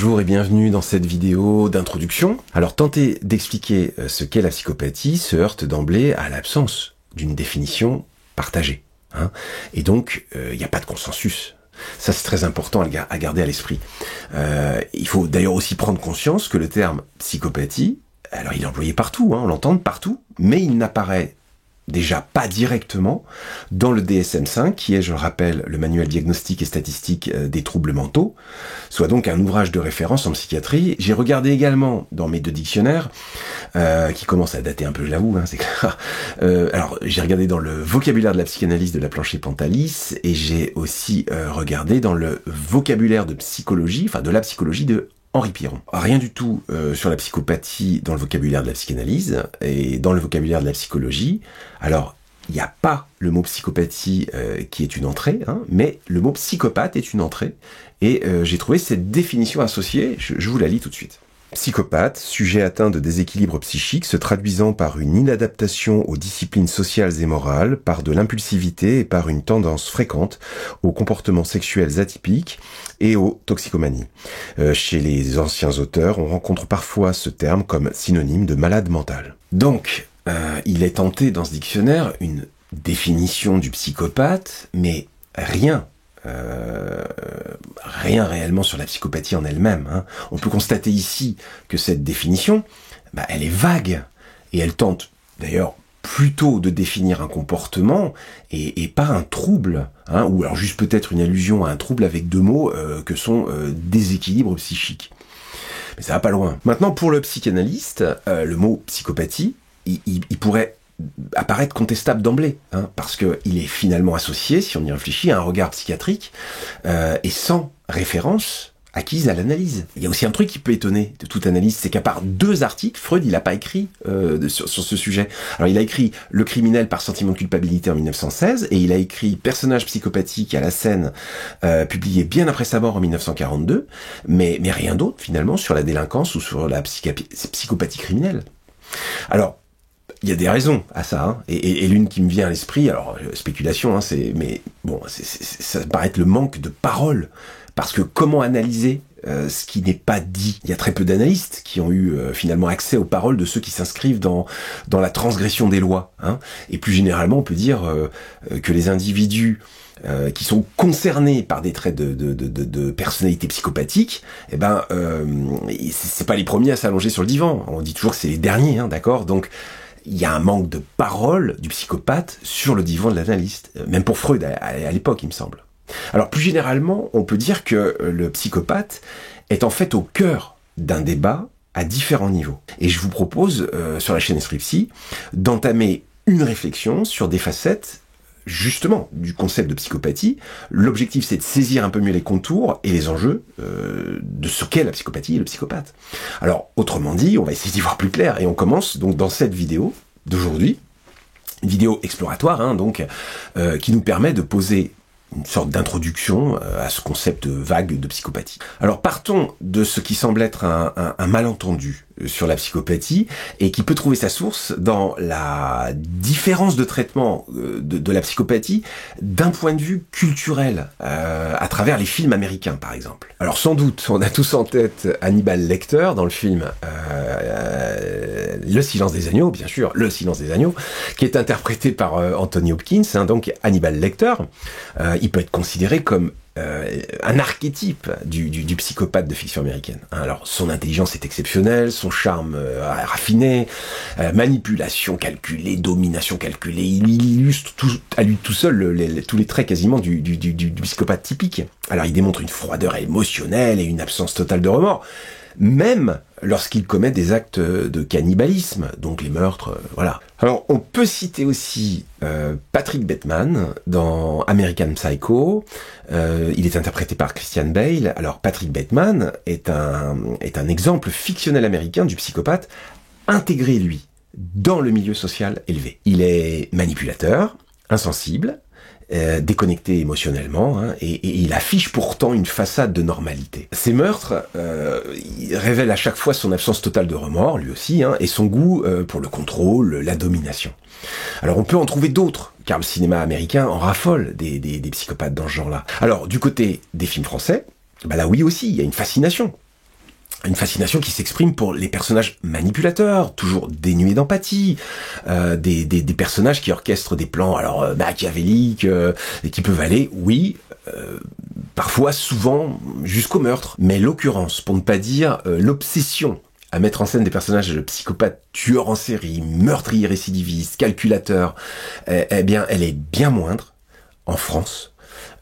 Bonjour et bienvenue dans cette vidéo d'introduction. Alors tenter d'expliquer ce qu'est la psychopathie se heurte d'emblée à l'absence d'une définition partagée. Et donc, il n'y a pas de consensus. Ça, c'est très important à garder à l'esprit. Il faut d'ailleurs aussi prendre conscience que le terme psychopathie, alors il est employé partout, on l'entend partout, mais il n'apparaît déjà pas directement dans le DSM-5, qui est, je le rappelle, le manuel diagnostique et statistique des troubles mentaux, soit donc un ouvrage de référence en psychiatrie. J'ai regardé également dans mes deux dictionnaires, qui commencent à dater un peu, je l'avoue, c'est clair. Alors, j'ai regardé dans le vocabulaire de la psychanalyse de la Planché-Pantalis, et j'ai aussi regardé dans le vocabulaire de psychologie, enfin de la psychologie de Henri Piron. Rien du tout sur la psychopathie dans le vocabulaire de la psychanalyse et dans le vocabulaire de la psychologie. Alors, il n'y a pas le mot psychopathie qui est une entrée, mais le mot psychopathe est une entrée. Et j'ai trouvé cette définition associée, je vous la lis tout de suite. Psychopathe, sujet atteint de déséquilibre psychique se traduisant par une inadaptation aux disciplines sociales et morales, par de l'impulsivité et par une tendance fréquente aux comportements sexuels atypiques et aux toxicomanies. Chez les anciens auteurs, on rencontre parfois ce terme comme synonyme de malade mental. Donc, il est tenté dans ce dictionnaire une définition du psychopathe, mais rien réellement sur la psychopathie en elle-même. On peut constater ici que cette définition, elle est vague, et elle tente d'ailleurs plutôt de définir un comportement et pas un trouble, ou alors juste peut-être une allusion à un trouble avec deux mots que sont déséquilibre psychique. Mais ça va pas loin. Maintenant, pour le psychanalyste, le mot psychopathie, il pourrait apparaître contestable d'emblée, parce qu'il est finalement associé, si on y réfléchit, à un regard psychiatrique et sans référence acquise à l'analyse. Il y a aussi un truc qui peut étonner de toute analyse, c'est qu'à part 2 articles, Freud il n'a pas écrit sur ce sujet. Alors il a écrit Le criminel par sentiment de culpabilité en 1916, et il a écrit Personnage psychopathique à la scène, publié bien après sa mort en 1942, mais rien d'autre finalement sur la délinquance ou sur la psychopathie criminelle. Alors, il y a des raisons à ça, et l'une qui me vient à l'esprit, alors spéculation, ça me paraît être le manque de parole, parce que comment analyser ce qui n'est pas dit? Il y a très peu d'analystes qui ont eu finalement accès aux paroles de ceux qui s'inscrivent dans la transgression des lois, et plus généralement on peut dire que les individus qui sont concernés par des traits de personnalité psychopathique, c'est pas les premiers à s'allonger sur le divan. On dit toujours que c'est les derniers, d'accord? Donc il y a un manque de parole du psychopathe sur le divan de l'analyste, même pour Freud à l'époque, il me semble. Alors plus généralement, on peut dire que le psychopathe est en fait au cœur d'un débat à différents niveaux. Et je vous propose, sur la chaîne Esprit Psy, d'entamer une réflexion sur des facettes justement du concept de psychopathie. L'objectif, c'est de saisir un peu mieux les contours et les enjeux de ce qu'est la psychopathie et le psychopathe. Alors, autrement dit, on va essayer d'y voir plus clair, et on commence donc dans cette vidéo d'aujourd'hui, une vidéo exploratoire, qui nous permet de poser une sorte d'introduction à ce concept vague de psychopathie. Alors partons de ce qui semble être un malentendu sur la psychopathie, et qui peut trouver sa source dans la différence de traitement de la psychopathie d'un point de vue culturel, à travers les films américains par exemple. Alors sans doute, on a tous en tête Hannibal Lecter dans le film Le Silence des Agneaux, bien sûr, Le Silence des Agneaux, qui est interprété par Anthony Hopkins, donc Hannibal Lecter. Il peut être considéré comme un archétype du psychopathe de fiction américaine. Alors, son intelligence est exceptionnelle, son charme raffiné, manipulation calculée, domination calculée, il illustre à lui tout seul tous les traits quasiment du psychopathe typique. Alors, il démontre une froideur émotionnelle et une absence totale de remords, même lorsqu'il commet des actes de cannibalisme, donc les meurtres, voilà. Alors, on peut citer aussi Patrick Bateman dans American Psycho. Il est interprété par Christian Bale. Alors, Patrick Bateman est un exemple fictionnel américain du psychopathe intégré, lui, dans le milieu social élevé. Il est manipulateur, insensible, déconnecté émotionnellement, et il affiche pourtant une façade de normalité. Ces meurtres révèlent à chaque fois son absence totale de remords, lui aussi, et son goût pour le contrôle, la domination. Alors on peut en trouver d'autres, car le cinéma américain en raffole des psychopathes dans ce genre-là. Alors du côté des films français, là oui aussi, il y a une fascination Une fascination qui s'exprime pour les personnages manipulateurs, toujours dénués d'empathie, des personnages qui orchestrent des plans alors machiavéliques et qui peuvent aller, oui, parfois, souvent, jusqu'au meurtre. Mais l'occurrence, pour ne pas dire l'obsession à mettre en scène des personnages psychopathes, tueurs en série, meurtriers récidivistes, calculateurs, eh bien, elle est bien moindre en France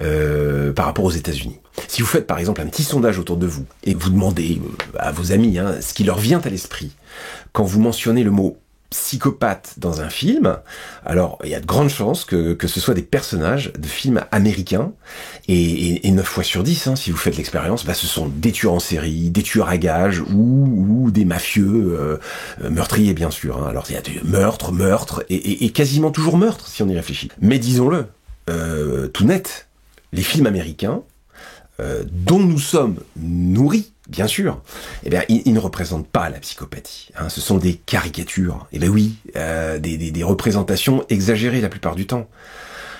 par rapport aux États-Unis. Si vous faites par exemple un petit sondage autour de vous et que vous demandez à vos amis ce qui leur vient à l'esprit quand vous mentionnez le mot psychopathe dans un film, alors il y a de grandes chances que ce soit des personnages de films américains et 9 fois sur 10, si vous faites l'expérience, ce sont des tueurs en série, des tueurs à gages ou des mafieux meurtriers bien sûr. Alors il y a des meurtres et quasiment toujours meurtres si on y réfléchit. Mais disons-le, tout net, les films américains dont nous sommes nourris, bien sûr, eh bien, ils ne représentent pas la psychopathie. Ce sont des caricatures. Eh bien oui, des représentations exagérées la plupart du temps.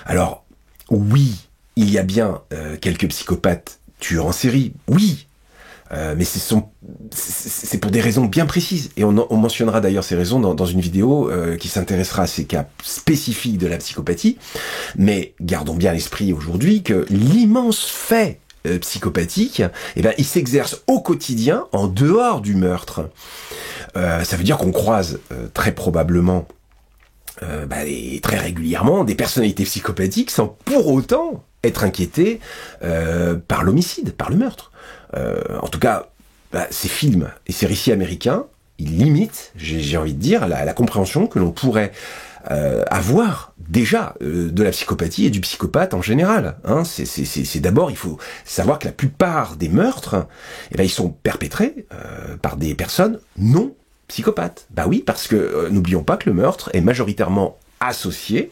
Alors, oui, il y a bien quelques psychopathes tueurs en série, oui, mais c'est pour des raisons bien précises. Et on mentionnera d'ailleurs ces raisons dans une vidéo qui s'intéressera à ces cas spécifiques de la psychopathie. Mais gardons bien à l'esprit aujourd'hui que l'immense fait psychopathique, il s'exerce au quotidien en dehors du meurtre. Ça veut dire qu'on croise très probablement et très régulièrement des personnalités psychopathiques sans pour autant être inquiétés par l'homicide, par le meurtre. En tout cas, ces films et ces récits américains, ils limitent, j'ai envie de dire, la compréhension que l'on pourrait avoir déjà de la psychopathie et du psychopathe en général. C'est d'abord, il faut savoir que la plupart des meurtres, ils sont perpétrés par des personnes non psychopathes. Oui, parce que n'oublions pas que le meurtre est majoritairement associé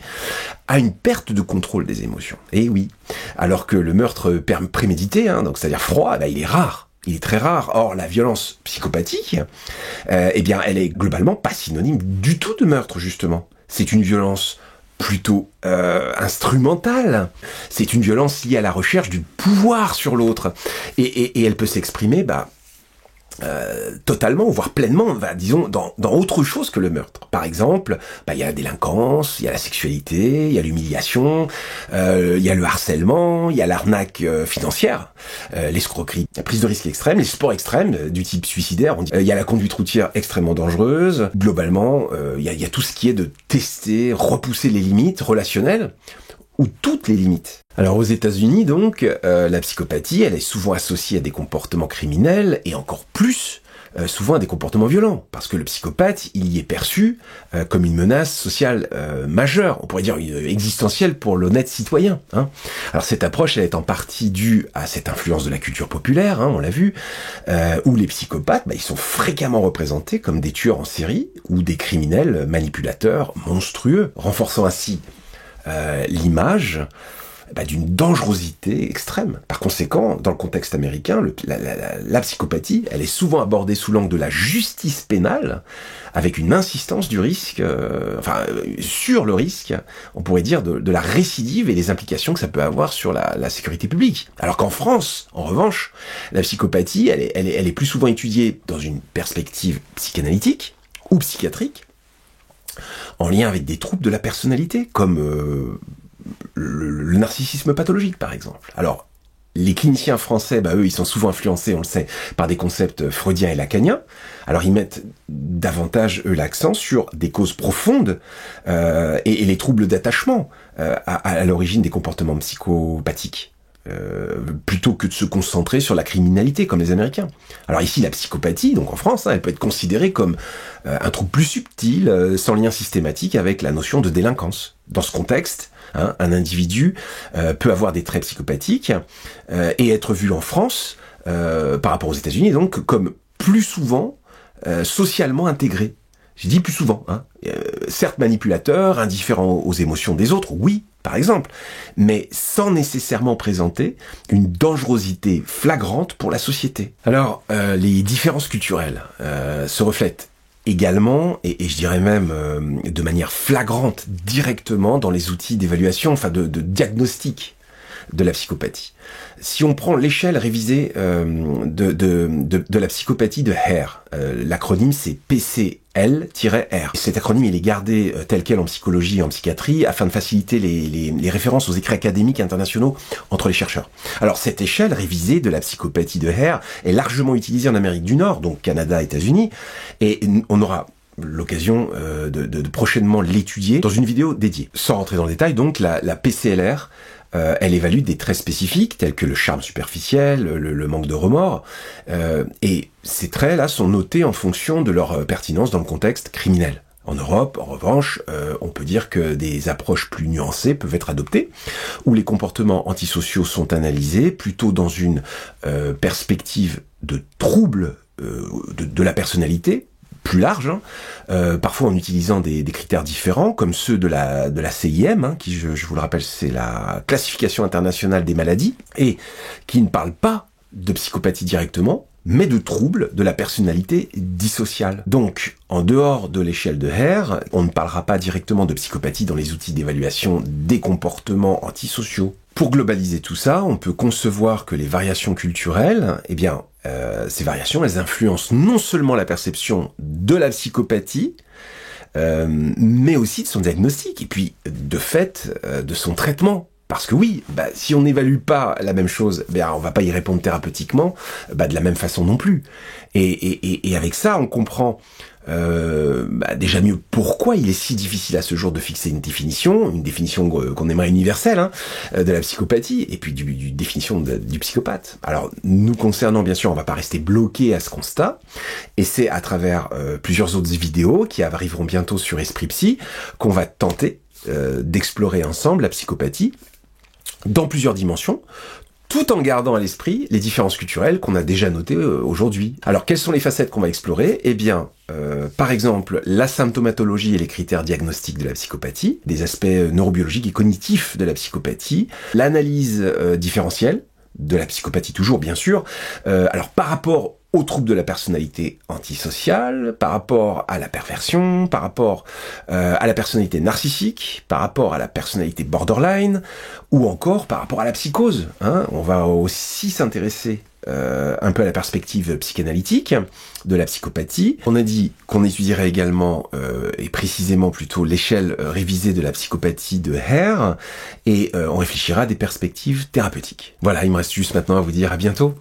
à une perte de contrôle des émotions. Et oui, alors que le meurtre prémédité, donc c'est-à-dire froid, il est rare. Il est très rare. Or, la violence psychopathique, elle est globalement pas synonyme du tout de meurtre, justement. C'est une violence plutôt instrumentale. C'est une violence liée à la recherche du pouvoir sur l'autre. Et elle peut s'exprimer, totalement, voire pleinement, disons, dans autre chose que le meurtre. Par exemple, il y a la délinquance, il y a la sexualité, il y a l'humiliation, il y a le harcèlement, il y a l'arnaque financière, l'escroquerie, la prise de risque extrême, les sports extrêmes du type suicidaire, il y a la conduite routière extrêmement dangereuse. Globalement, il y a tout ce qui est de tester, repousser les limites relationnelles, ou toutes les limites. Alors aux États-Unis donc, la psychopathie, elle est souvent associée à des comportements criminels et encore plus souvent à des comportements violents, parce que le psychopathe, il y est perçu comme une menace sociale majeure, on pourrait dire existentielle pour l'honnête citoyen. Alors cette approche, elle est en partie due à cette influence de la culture populaire, on l'a vu, où les psychopathes, ils sont fréquemment représentés comme des tueurs en série ou des criminels manipulateurs monstrueux, renforçant ainsi l'image d'une dangerosité extrême. Par conséquent, dans le contexte américain, la psychopathie, elle est souvent abordée sous l'angle de la justice pénale, avec une insistance du risque, sur le risque, on pourrait dire, de la récidive et les implications que ça peut avoir sur la sécurité publique. Alors qu'en France, en revanche, la psychopathie, elle est plus souvent étudiée dans une perspective psychanalytique ou psychiatrique, en lien avec des troubles de la personnalité, comme le narcissisme pathologique, par exemple. Alors, les cliniciens français, eux, ils sont souvent influencés, on le sait, par des concepts freudiens et lacaniens. Alors, ils mettent davantage, eux, l'accent sur des causes profondes et les troubles d'attachement à l'origine des comportements psychopathiques. Plutôt que de se concentrer sur la criminalité comme les Américains. Alors ici, la psychopathie, donc en France, elle peut être considérée comme un trouble plus subtil, sans lien systématique avec la notion de délinquance. Dans ce contexte, un individu peut avoir des traits psychopathiques et être vu en France, par rapport aux États-Unis, donc comme plus souvent socialement intégré. J'ai dit plus souvent, certes manipulateur, indifférent aux émotions des autres, oui, par exemple, mais sans nécessairement présenter une dangerosité flagrante pour la société. Alors, les différences culturelles se reflètent également, et je dirais même de manière flagrante, directement dans les outils d'évaluation, de diagnostic de la psychopathie. Si on prend l'échelle révisée de la psychopathie de Hare, l'acronyme c'est PCL-R. Cet acronyme il est gardé tel quel en psychologie et en psychiatrie afin de faciliter les références aux écrits académiques internationaux entre les chercheurs. Alors cette échelle révisée de la psychopathie de Hare est largement utilisée en Amérique du Nord, donc Canada, États-Unis, et on aura l'occasion de prochainement l'étudier dans une vidéo dédiée. Sans rentrer dans le détail, donc la PCLR, elle évalue des traits spécifiques tels que le charme superficiel, le manque de remords, et ces traits-là sont notés en fonction de leur pertinence dans le contexte criminel. En Europe, en revanche, on peut dire que des approches plus nuancées peuvent être adoptées, où les comportements antisociaux sont analysés plutôt dans une perspective de trouble de la personnalité, plus large, parfois en utilisant des critères différents, comme ceux de la CIM, qui, je vous le rappelle, c'est la classification internationale des maladies, et qui ne parle pas de psychopathie directement, mais de troubles de la personnalité dissociale. Donc, en dehors de l'échelle de Hare, on ne parlera pas directement de psychopathie dans les outils d'évaluation des comportements antisociaux. Pour globaliser tout ça, on peut concevoir que les variations culturelles, eh bien, ces variations, elles influencent non seulement la perception de la psychopathie, mais aussi de son diagnostic, et puis, de fait, de son traitement. Parce que oui, si on n'évalue pas la même chose, on va pas y répondre thérapeutiquement, de la même façon non plus. Et avec ça, on comprend déjà mieux pourquoi il est si difficile à ce jour de fixer une définition qu'on aimerait universelle, de la psychopathie, et puis du définition du psychopathe. Alors, nous concernant, bien sûr, on va pas rester bloqué à ce constat, et c'est à travers plusieurs autres vidéos qui arriveront bientôt sur Esprit Psy qu'on va tenter d'explorer ensemble la psychopathie dans plusieurs dimensions, tout en gardant à l'esprit les différences culturelles qu'on a déjà notées aujourd'hui. Alors, quelles sont les facettes qu'on va explorer ? Eh bien, par exemple, la symptomatologie et les critères diagnostiques de la psychopathie, des aspects neurobiologiques et cognitifs de la psychopathie, l'analyse différentielle de la psychopathie toujours, bien sûr, alors par rapport aux troubles de la personnalité antisociale, par rapport à la perversion, par rapport à la personnalité narcissique, par rapport à la personnalité borderline, ou encore par rapport à la psychose. On va aussi s'intéresser un peu à la perspective psychanalytique de la psychopathie. On a dit qu'on étudierait également, et précisément plutôt, l'échelle révisée de la psychopathie de Hare, et on réfléchira à des perspectives thérapeutiques. Voilà, il me reste juste maintenant à vous dire à bientôt.